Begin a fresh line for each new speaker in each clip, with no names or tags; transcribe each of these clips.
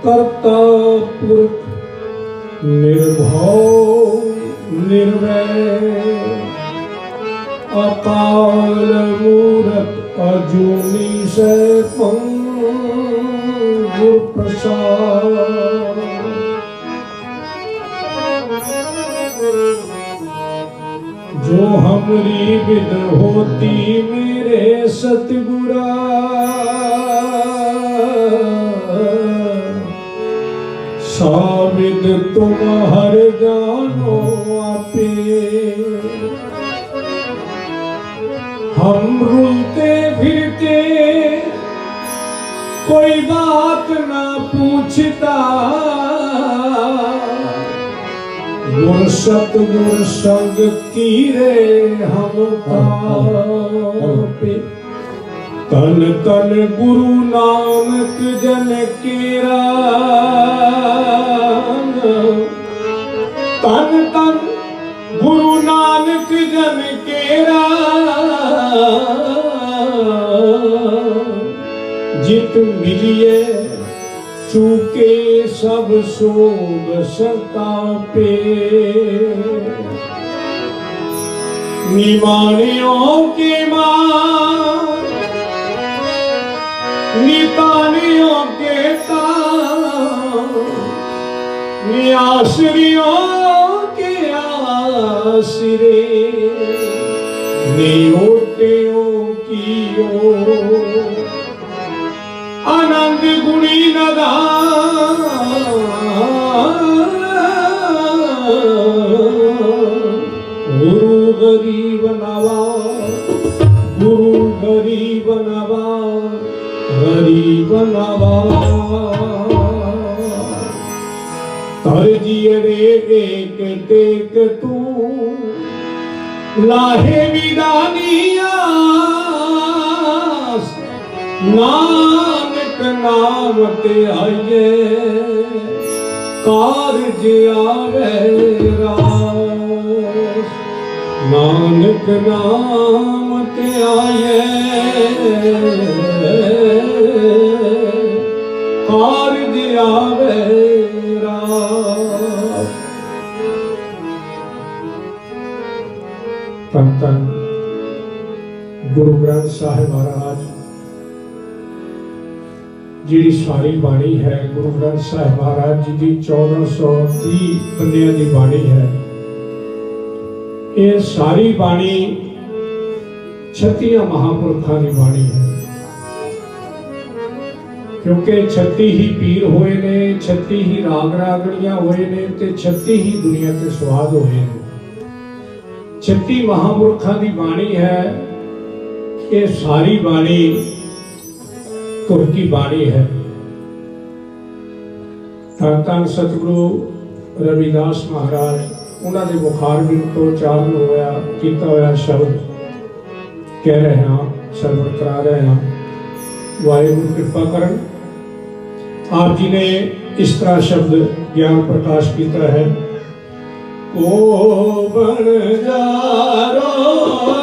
कर्ता पुरख निर्भव निर्वैर अकाल मूरत अजूनी सैभं गुर प्रसाद। जो हमरी विद होती मेरे सतगुरा साविद तुम हर जानो आपे। हम रुलते फिरते कोई बात ना पूछता, गुर सतगुर संग कीरे हम तापे। तन तन गुरु नानक जन केरा, तन तन गुरु नानक जन केरा। जित मिलिए चूके सब सोग संतापे। निमानियों के मान नितानियों के तान, नियासरियों के आसरे नियोटियों की ओर। आनंद गुणी नदान गुरु गरीब नवाज, गुरु गरीब नवाज, गरीब नवाज। तरजिए रे एक टेक तू लाहे विदानिया, नानक नाम ते आइए कारज आवे रास। नानक नाम ते आइए कारज आवे रास। तन तन गुरु ग्रंथ साहिब महाराज जी सारी बाणी है, गुरु ग्रंथ साहिब महाराज जी की 1430 बंदियां की बाणी है। ये सारी बाणी 36 महापुरखों की बाणी है, क्योंकि 36 ही पीर हुए ने, 36 ही राग रागड़ियां हुए ने, ते 36 ही दुनिया के स्वाद हुए ने। 36 महापुरखों की बाणी है। ये सारी बाणी तुर की बाणी है। धन धन सतगुरु रविदास महाराज उन्होंने बुखार भी तो उच्चारण होया किया होया शब्द कह रहे हैं, श्रवण करा रहे हैं। वाहिगुरु कृपा करन। आप जी ने इस तरह शब्द ज्ञान प्रकाश किया है। ओ बन जारो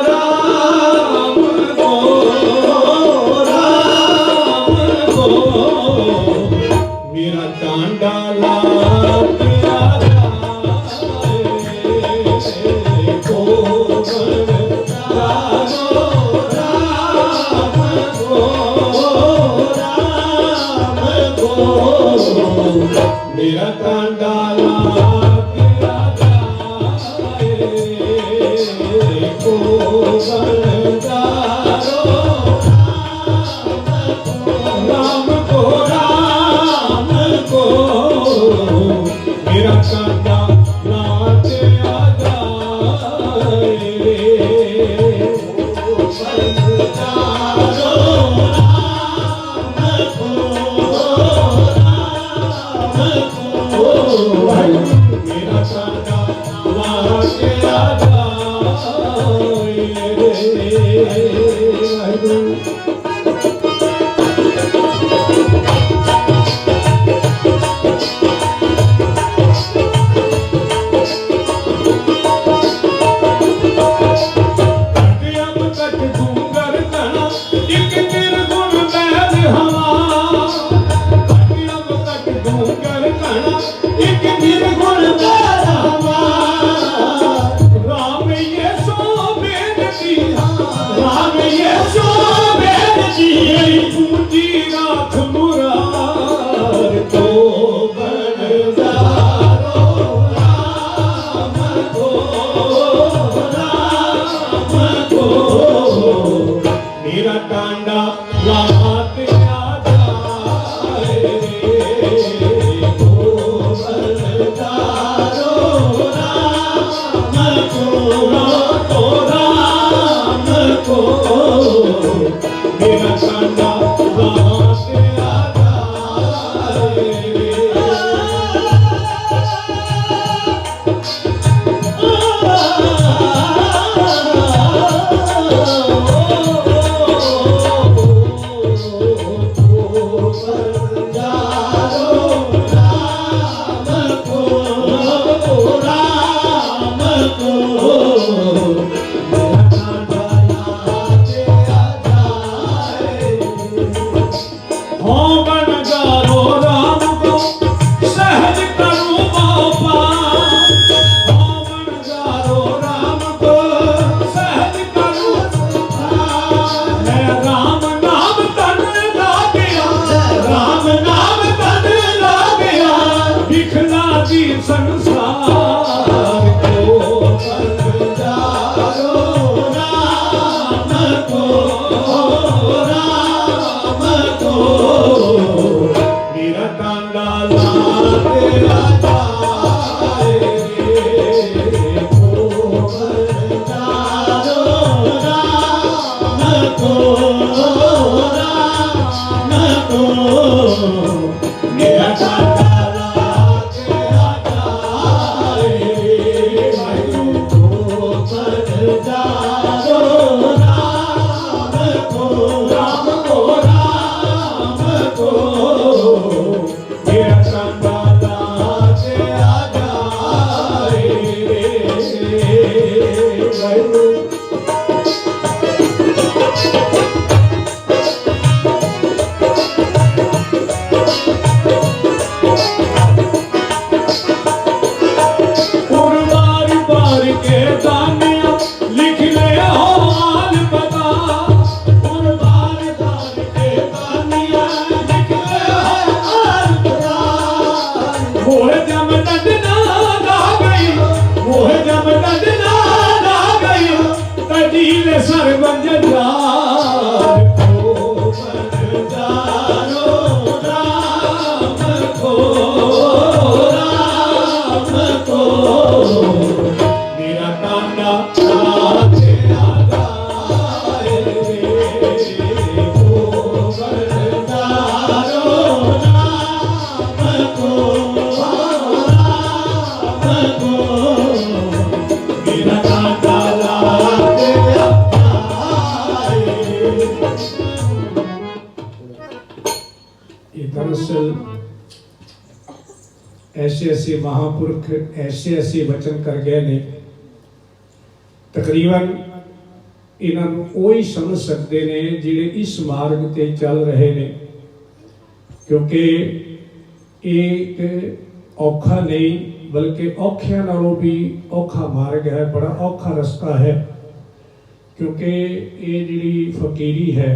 राम को, मेरा टांडा ला मेरा टांडा ला Oh ऐसे ऐसे महापुरख ऐसे ऐसे वचन कर गए ने, तकरीबन इन्हों वही समझ सकते ने जिहड़े इस मार्ग ते चल रहे ने, क्योंकि एक औखा नहीं बल्कि औखियां नालों भी औखा मार्ग है, बड़ा औखा रास्ता है। क्योंकि ये जिहड़ी फकीरी है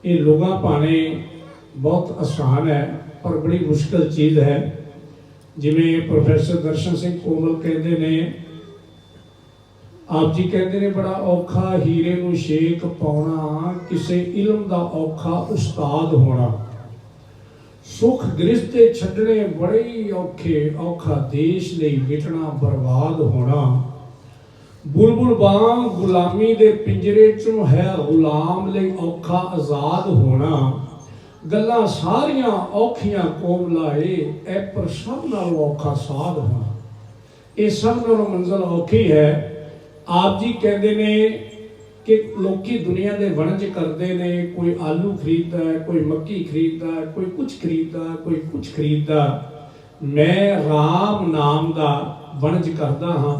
ये लोगा पाने बहुत आसान है पर बड़ी मुश्किल चीज़ है। जिमें प्रोफैसर दर्शन सिंह कोमल कहते ने, आप जी कहते ने बड़ा औखा हीरे नूं शेक पाउणा, किसे इलम दा औखा उस्ताद होना। सुख गृहस्थे छड्डने बड़े ही औखे, औखा देश लई मिटना बर्बाद होना। बुलबुल बांग गुलामी दे पिंजरे चों है गुलाम लई औखा आजाद होना। गल्लां सारियां औखियां कोमला ए पर सब नालों औखा साध होना। ये सब नालों मंजिल औखी है। आप जी कहते ने कि लोकी दुनिया दे वणज करते ने, कोई आलू खरीदता है, कोई मक्की खरीदता है, कोई कुछ खरीदता, कोई कुछ खरीदता। मैं राम नाम दा वणज करदा हाँ,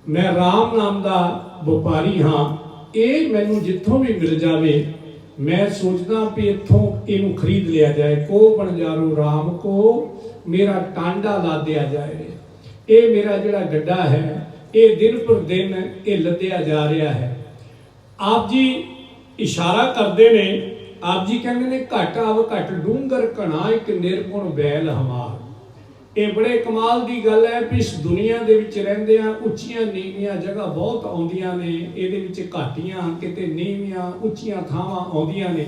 मैं राम नाम दा व्यापारी हाँ। ये मैनू जिथों भी मिल जावे मैं सोचदा भी इथों इनू खरीद लिया जाए। को बनजारू राम को मेरा टांडा ला दिया जाए। ये मेरा जिहड़ा गड्ढा है ये दिन पर दिन ये लद्या जा रहा है। आप जी इशारा करते ने, आप जी कहते ने घट आव घट डूंगर घना एक निर्गुण बैल हमार। ये बड़े कमाल की गल है भी इस दुनिया दे विच रहिंदियां उच्चियां नीवियां जगह बहुत आउंदियां ने, इहदे विच घाटियां किते नीवियां उच्चियां थावां आउंदियां ने।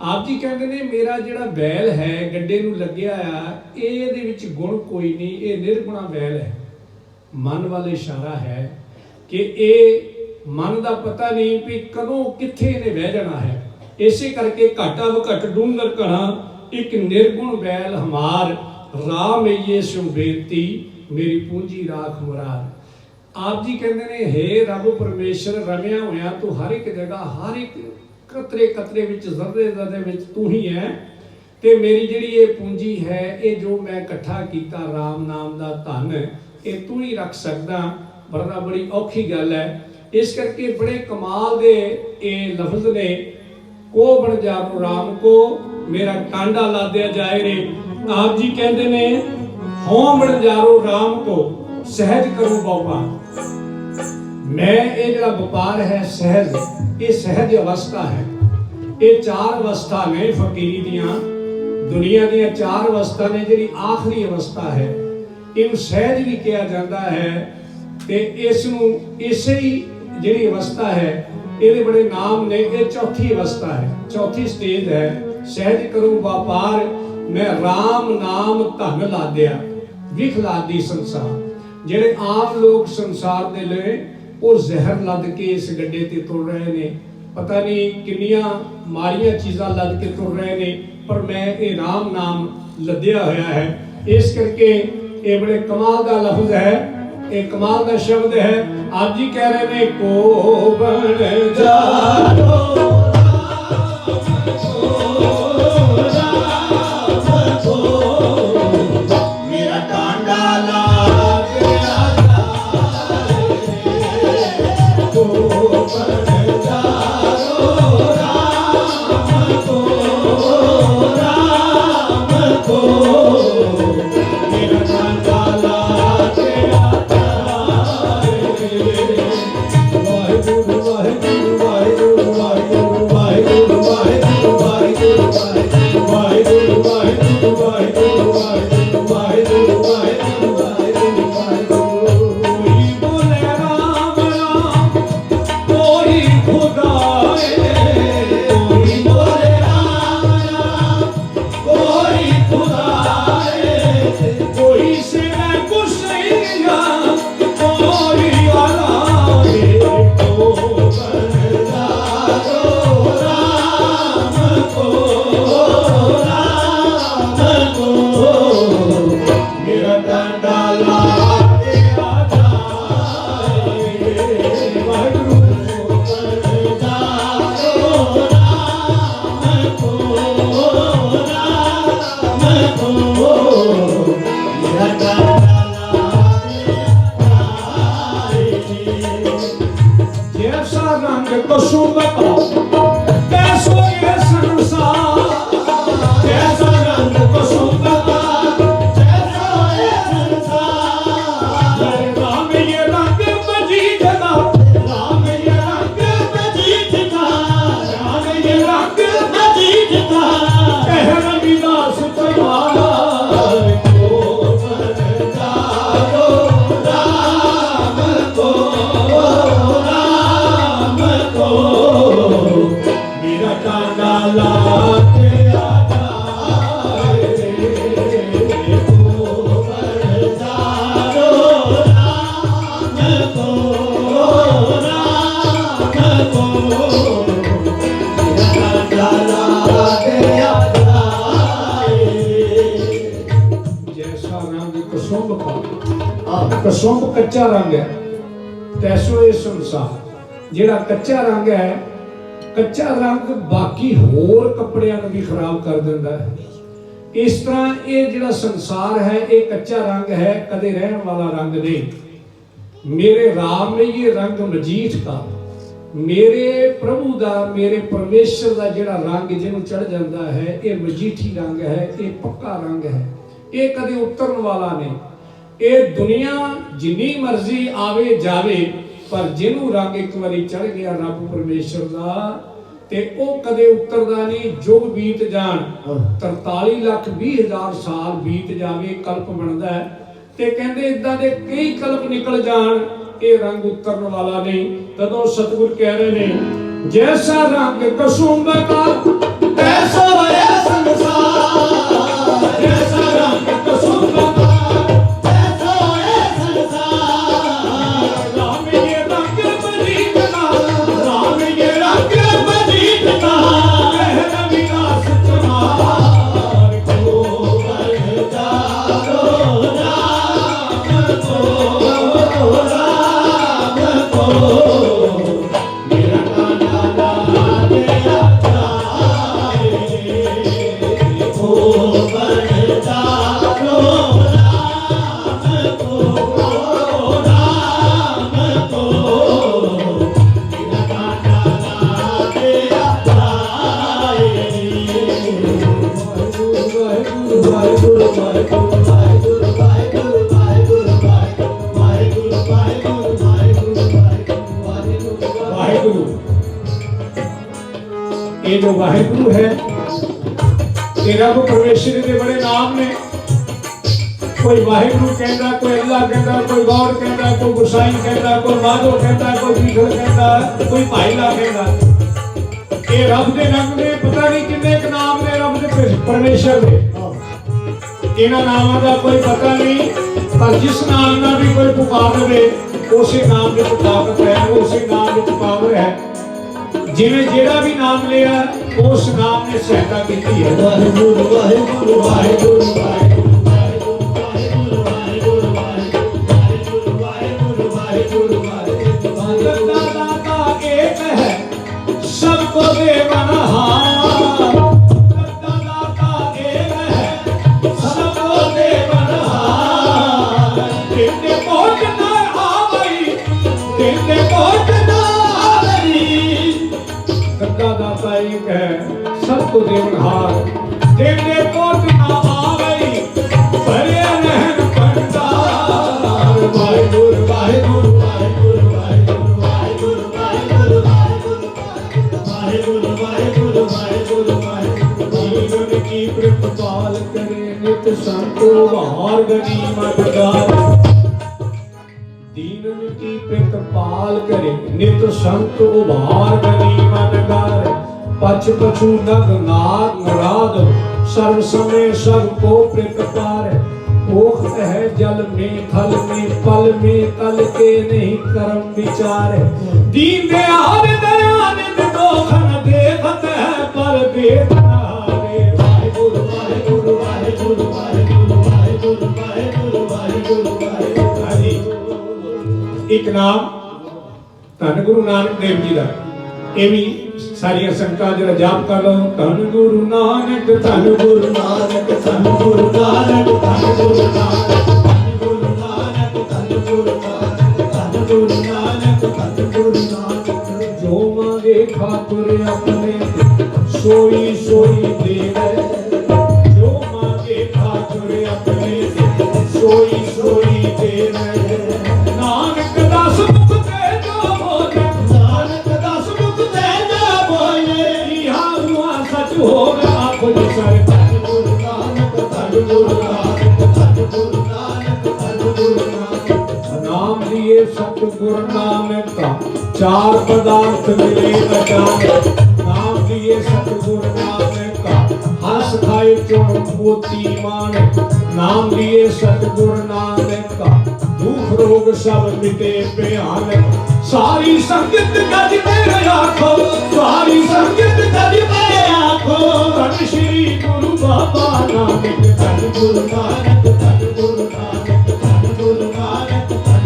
आप जी कहते ने मेरा जिहड़ा बैल है गड्डे नूं लग्गिया आ, इहदे विच गुण कोई नहीं, ये निर्गुणा बैल है। मन वाल इशारा है कि ये मन का पता नहीं भी कदों कित्थे इहने बह जाना है। इसे करके घाटा व घट डूंगर घना एक निर्गुण बैल हमार। राम ये सो बेनती मेरी पूंजी राख मुराद। आप जी कहते ने हे रब परमेश्वर रमिया होया तू हर एक जगह हर एक कतरे कतरे विच जर्रे जर्रे विच तू ही है। ਤੇ ਮੇਰੀ ਜਿਹੜੀ ਇਹ ਪੂੰਜੀ ਹੈ, ਇਹ ਜੋ ਮੈਂ ਇਕੱਠਾ ਕੀਤਾ ਰਾਮ ਨਾਮ ਦਾ ਧਨ, ਇਹ ਤੂੰ ਹੀ ਰੱਖ ਸਕਦਾ, ਵਰਨਾ ਬੜੀ ਔਖੀ ਗੱਲ ਹੈ। ਇਸ ਕਰਕੇ ਬੜੇ ਕਮਾਲ ਦੇ ਇਹ ਲਫ਼ਜ਼ ਨੇ, ਕੋ ਬਣ ਜਾਵੋ ਰਾਮ ਕੋ ਮੇਰਾ ਕਾਂਡਾ ਲਾਦਿਆ ਜਾਏ ਰੇ। ਆਪ ਜੀ ਕਹਿੰਦੇ ਨੇ ਹੋਂ ਬਣ ਜਾਰੋ ਰਾਮ ਕੋ ਸਹਿਜ ਕਰੂ ਵਪਾਰ। ਮੈਂ ਇਹ ਜਿਹੜਾ ਵਪਾਰ ਹੈ ਸਹਿਜ, ਇਹ ਸਹਿਜ ਅਵਸਥਾ ਹੈ। ਇਹ ਚਾਰ ਅਵਸਥਾ ਨੇ ਫਕੀਰੀ ਦੀਆਂ, ਦੁਨੀਆ ਦੀਆਂ ਚਾਰ ਅਵਸਥਾ ਨੇ। ਜਿਹੜੀ ਆਖਰੀ ਅਵਸਥਾ ਹੈ ਇਹਨੂੰ ਸਹਿਜ ਵੀ ਕਿਹਾ ਜਾਂਦਾ ਹੈ, ਤੇ ਇਸ ਨੂੰ ਇਸੇ ਹੀ ਜਿਹੜੀ ਅਵਸਥਾ ਹੈ ਇਹਦੇ ਬੜੇ ਨਾਮ ਨੇ। ਇਹ ਚੌਥੀ ਅਵਸਥਾ ਹੈ, ਚੌਥੀ ਸਟੇਜ ਹੈ। ਸਹਿਜ ਕਰੂ ਵਪਾਰ ਮੈਂ ਰਾਮ ਨਾਮ ਧਨ ਲਾਦਿਆ ਵਿਖ ਲਾਦੀ ਸੰਸਾਰ। ਜਿਹੜੇ ਆਮ ਲੋਕ ਸੰਸਾਰ ਦੇ ਲਈ ਉਹ ਜ਼ਹਿਰ ਲੱਦ ਕੇ ਇਸ ਗੱਡੇ ਤੇ ਤੁਰ ਰਹੇ ਨੇ, ਪਤਾ ਨਹੀਂ ਕਿੰਨੀਆਂ ਮਾੜੀਆਂ ਚੀਜ਼ਾਂ ਲੱਦ ਕੇ ਤੁਰ ਰਹੇ ਨੇ, ਪਰ ਮੈਂ ਇਹ ਰਾਮ ਨਾਮ ਲੱਦਿਆ ਹੋਇਆ ਹੈ। ਇਸ ਕਰਕੇ ਇਹ ਬੜੇ ਕਮਾਲ ਦਾ ਲਫ਼ਜ਼ ਹੈ, ਇਹ ਕਮਾਲ ਦਾ ਸ਼ਬਦ ਹੈ। ਆਪ ਜੀ ਕਹਿ ਰਹੇ ਨੇ ਕੋ ਬਣ ਜਾਰੋ ਮੇਰਾ ਕਾਂਡਾ ਲਾ ਗਿਆ ਕੋ ਬਣ ਜਾਰੋ ਰਾਮ ਕੋ ਮੇਰਾ ਕਾਂਡਾ ਲਾ ਗਿਆ। ਵਾਹਿਗੁਰੂ ਵਾਹਿਗੁਰੂ ਵਾਹਿਗੁਰੂ ਵਾਹਿਗੁਰੂ ਵਾਹਿਗੁਰੂ ਵਾਹਿਗੁਰੂ ਵਾਹਿਗੁਰੂ ਵਾਹਿਗੁਰੂ ਵਾਹਿਗੁਰੂ ਵਾਹਿਗੁਰੂ ਵਾਹਿਗੁਰੂ ਵਾਹਿਗੁਰੂ ਵਾਹਿਗੁਰੂ ਵਾਹਿਗੁਰੂ। ਕੋਈ ਬੋਲੇ ਰਾਮ ਰਾਮ ਕੋਈ ਖੁਦਾਏ, ਕੋਈ ਬੋਲੇ ਰਾਮ ਰਾਮ ਕੋਈ ਖੁਦਾਏ, ਕੋਈ ਸਿਵਾ ਕੁਛ ਨਹੀਂ ਗਾ ਕੋਈ ਆਲਾਏ। ਕੋ ਬਣ ਜਾਰੋ ਰਾਮ ਕੋ ਮੇਰਾ ਕਾਂਡਾ ਲਾ ਕੇ ਆ ਜਾਏ। ਵਾਹਿਗੁਰੂ ਬਣ ਜਾਰੋ ਰਾਮ ਕੋ ਮੇਰਾ ਕਾਂਡਾ ਲਾ ਕੇ ਜੈਸਾ ਰੰਗ ਕੁਸੁਮ ਕਾ ਤੈਸੋ ਇਹ ਸੰਸਾਰ। ਜੈਸਾ ਰੰਗ ਕੁਸੁਮ ਕਾ ਤੈਸੋ ਇਹ ਸੰਸਾਰ। ਰਾਮ ਇਹ ਰੰਗ ਮਜੀਦ ਦਾ, ਰਾਮ ਇਹ ਰੰਗ ਮਜੀਦ ਦਾ, ਰਾਮ ਇਹ ਰੰਗ ਮਜੀਦ ਦਾ। ਕਹਿ ਰਵਿਦਾਸ तुम्हारा को बन जारो राम को मेरा कांडा ला के आ जाए। को बन जारो राम को मेरा कांडा ला के आ जाए। जैसा रंग कुसुम का, कुसुम कच्चा रंग है, तैसो ये संसार। ਜਿਹੜਾ ਕੱਚਾ ਰੰਗ ਹੈ, ਕੱਚਾ ਰੰਗ ਬਾਕੀ ਹੋਰ ਕੱਪੜਿਆਂ ਨੂੰ ਵੀ ਖਰਾਬ ਕਰ ਦਿੰਦਾ ਹੈ। ਇਸ ਤਰ੍ਹਾਂ ਇਹ ਜਿਹੜਾ ਸੰਸਾਰ ਹੈ ਇਹ ਕੱਚਾ ਰੰਗ ਹੈ, ਕਦੇ ਰਹਿਣ ਵਾਲਾ ਰੰਗ ਨਹੀਂ। ਮੇਰੇ ਰਾਮ ਨੇ ਇਹ ਰੰਗ ਮਜੀਠ ਦਾ, ਮੇਰੇ ਪ੍ਰਭੂ ਦਾ, ਮੇਰੇ ਪਰਮੇਸ਼ਰ ਦਾ ਜਿਹੜਾ ਰੰਗ ਜਿਹਨੂੰ ਚੜ ਜਾਂਦਾ ਹੈ ਇਹ ਮਜੀਠੀ ਰੰਗ ਹੈ, ਇਹ ਪੱਕਾ ਰੰਗ ਹੈ, ਇਹ ਕਦੇ ਉਤਰਨ ਵਾਲਾ ਨਹੀਂ। ਇਹ ਦੁਨੀਆ ਜਿੰਨੀ ਮਰਜ਼ੀ ਆਵੇ ਜਾਵੇ, ਪਰ ਜਿਹਨੂੰ ਰੰਗ ਇੱਕ ਵਾਰੀ ਚੜ ਗਿਆ ਰੱਬ ਪਰਮੇਸ਼ਰ ਦਾ ਤੇ ਉਹ ਕਦੇ ਉਤਰਦਾ ਨਹੀਂ। ਯੁੱਗ ਬੀਤ ਜਾਣ, 43,20,000 ਸਾਲ ਬੀਤ ਜਾਵੇ, ਕਲਪ ਬਣਦਾ ਹੈ ਤੇ ਕਹਿੰਦੇ ਇਦਾਂ ਦੇ ਕਈ ਕਲਪ ਨਿਕਲ ਜਾਣ, ਇਹ ਰੰਗ ਉਤਰਨ ਵਾਲਾ ਨਹੀਂ। ਤਦੋਂ ਸਤਿਗੁਰ ਕਹਿ ਰਹੇ ਨੇ ਜੈਸਾ ਰੰਗ ਕੁਸੁਮ ਕਾ ਤੈਸੋ ਇਹ ਸੰਸਾਰ। ਜੈਸਾ ਰੰਗ ਕੁਸੁਮ ਕਾ मेरा कांडा ला के आ जाए। ये जो वाहिगुरु है ये रब परमेश्वर के बड़े नाम ने। कोई वाहिगुरु कहता, कोई अल्लाह कहता, कोई गौर कहता, कोई गुसाई कहता, कोई माधो कहता, कोई बीठल कहता, कोई भाईला कहता। ये रब के रंग ने पता नहीं कितने के नाम ने रब के परमेश्वर के। इन्हां नामां का कोई पता नहीं, पर जिस नाम ना भी कोई पुकार दे उसी नाम की ताकत है, उसी नाम की पावर है। जिन्हें जेड़ा भी नाम लिया उस नाम ने सहायता की है। वाहिगुरु वाहिगुरु वाहिगुरु वाहिगुरु वाहिगुरु वाहिगुरु वाहिगुरु वाहिगुरु वाहिगुरु दाता एक है सबको देवनहार। दाता एक है सबको देवनहार। तेरे कोट ना आवई, तेरे कोट ना दाता एक है सबको देवनहार। तेरे कोट ना आवई भरे रहन भंडार। वाहिगुरु वाहिगुरु वाहिगुरु वाहिगुरु वाहिगुरु वाहिगुरु वाहिगुरु वाहिगुरु वाहिगुरु वाहिगुरु। जीवन की प्रतिपाल करे नित संतो बहार गनीमत गार। दीन की प्रतिपाल करे नित संत उभार गनीमत गार। पछ पछु नग नाग मुराद सर्व समय सबको प्रतिपार। पोखत है जल में थल में पल में तल के नहीं कर्म विचार। दीन दयाल दयानिध दोखन देखत है पर देखना रे। वाहिगुरु वाहिगुरु वाहिगुरु वाहिगुरु वाहिगुरु वाहिगुरु वाहिगुरु वाहिगुरु। एक नाम धन गुरु नानक देव जी का, ये भी सारिया संगतां जरा जाप कर लो। धन गुरु नानक धन गुरु नानक धन गुरु नानक धन गुरु नानक धन गुरु नानक धन गुरु नानक धन गुरु नानक धन गुरु नानक। जो मांगे खातिर अपने सोई सोई देवे। जो मांगे खातिर अपने सोई सोई देवे। नानक दास मुख ते जो बोले, नानक दास मुख ते जो बोले। इहा हुआ सच होगा खुद सर। धन गुरु नानक धन गुरु नानक धन गुरु नानक धन गुरु नानक। नाम लिए सतगुरु नानक का चार पदार्थ मिले अचानक। नाम लिए सतगुरु नानक का हंस खाए चुन मोती मानक। नाम लिए सतगुरु नानक का दुख रोग सब मिटे भयानक। सारी संगत गज में आखो, सारी संगत गज में आखो। धन श्री गुरु बाबा नानक धन गुरु नानक धन गुरु नानक धन गुरु नानक धन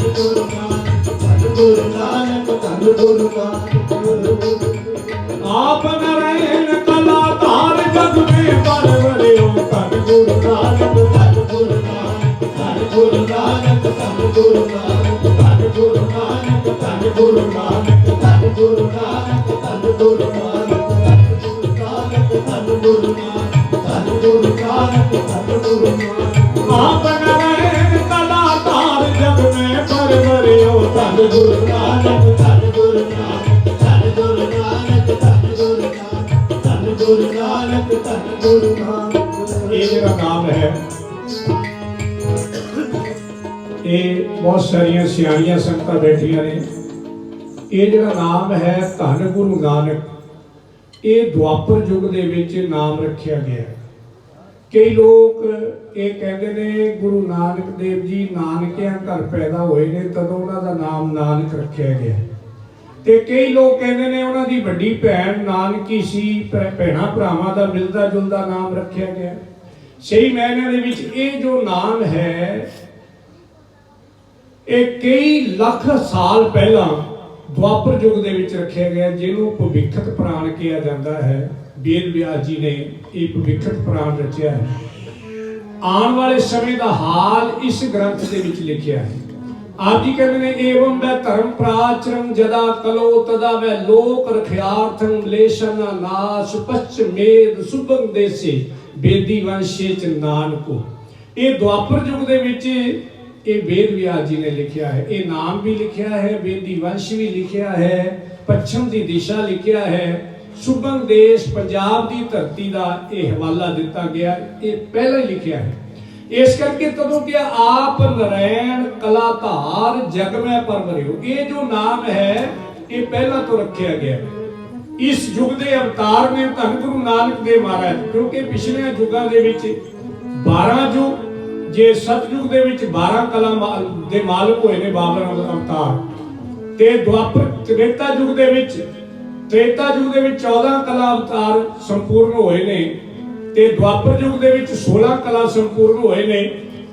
गुरु नानक धन गुरु नानक धन गुरु नानक। आप नारायण कला तार जग में बरवरे हो। धन गुरु नानक धन गुरु नानक धन गुरु नानक धन गुरु नानक धन गुरु नानक धन गुरु नानक धन गुरु नानक धन गुरु नानक धन गुरु नानक धन गुरु नानक धन गुरु नानक। आप नारायण कला तार जग में बरवरे हो। धन गुरु नानक धन गुरु नानक धन गुरु नानक धन गुरु नानक धन गुरु नानक धन गुरु नानक। ये मेरा नाम है। ये बहुत सारिया सियाणियां संगतां बैठियां ने। ये जिहड़ा नाम है धन गुरु नानक, ये द्वापर युग दे विच नाम रखिया गया। कई लोग ये कहते ने गुरु नानक देव जी नानकियां घर पैदा होए ने तदों उन्हां दा नाम नानक रखिया गया। ते कई लोग कहते ने उन्हां दी वड्डी भैन नानकी सी, भैणां भरावां दा मिलदा जुलदा नाम रखिया गया। सही मायने दे विच ये जो नाम है ये कई लख साल पहला द्वापर युग दे विच रखिया गया, जिन्हों भविखत प्राण किया जाता है। वेद व्यास जी ने एक विखट पुराण रचिया है। आने वाले समय का हाल इस ग्रंथ के विच लिखिया है। आप जी कहते हैं एवं वै धर्म प्राचरम जदा कलो तदा वै लोक रख्यार्थम लेशन नाश पश्चमेद सुभंग देसे बेदी वंशे च नानको। ये द्वापर युग दे विच ये वेद व्यास जी ने लिखिया है। ये नाम भी लिखिया है, बेदी वंश भी लिखिया है, पश्चिम की दिशा लिखिया है, सुभंग देश पंजाब की धरती का यह हवाला दिता गया, ये पहला ही लिखिया है। इस करके तदों कि आप नारायण कलाधार जग में परवरे हो, ये जो नाम है ये पहला तो रखा गया है। इस युग के अवतार ने धन गुरु नानक देव महाराज, क्योंकि पिछले युगों के विच 12 युग जे सतयुग दे विच 12 कला दे मालक होए ने बाबर अवतार, ते द्वापर त्रेता युग दे विच 14 कला अवतार संपूर्ण होए ने, ते द्वापर युग दे विच 16 कला संपूर्ण होए ने,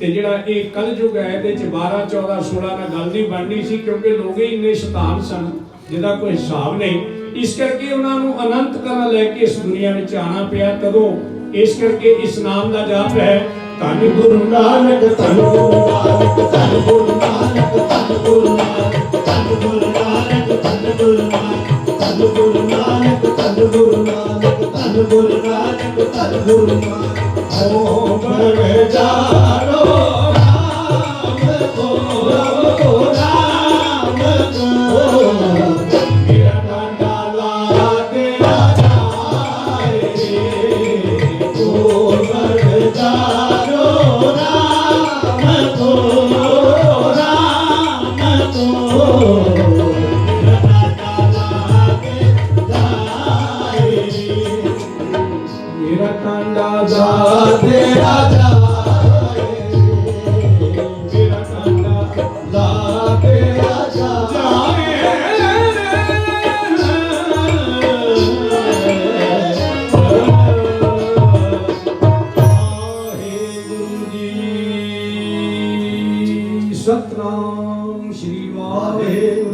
ते जिहड़ा ये कल युग है इहदे च 12 14 16 नाल गल नहीं बननी सी, क्योंकि लोग ही इन्ने शैतान सन जिहदा कोई हिसाब नहीं। इस करके उन्हां नूं अनंत कला लैके इस दुनिया विच आना पिया। तदों इस करके इस नाम दा जाप है धन गुरु नानक, धन गुरु नानक, धन गुरु नानक, धन गुरु नानक, धन गुरु नानक, धन गुरु नानक, धन गुरु नानक, धन गुरु नानक, धन गुरु नानक, धन गुरु नानक। ओ भग जानो राम को, राम को मेरा डांडा ला तेरा जाए, ओ भग जानो मेरा कांडा जा तेरा जाए, मेरा कांडा ला तेरा जाए। सतनाम श्री वाहे।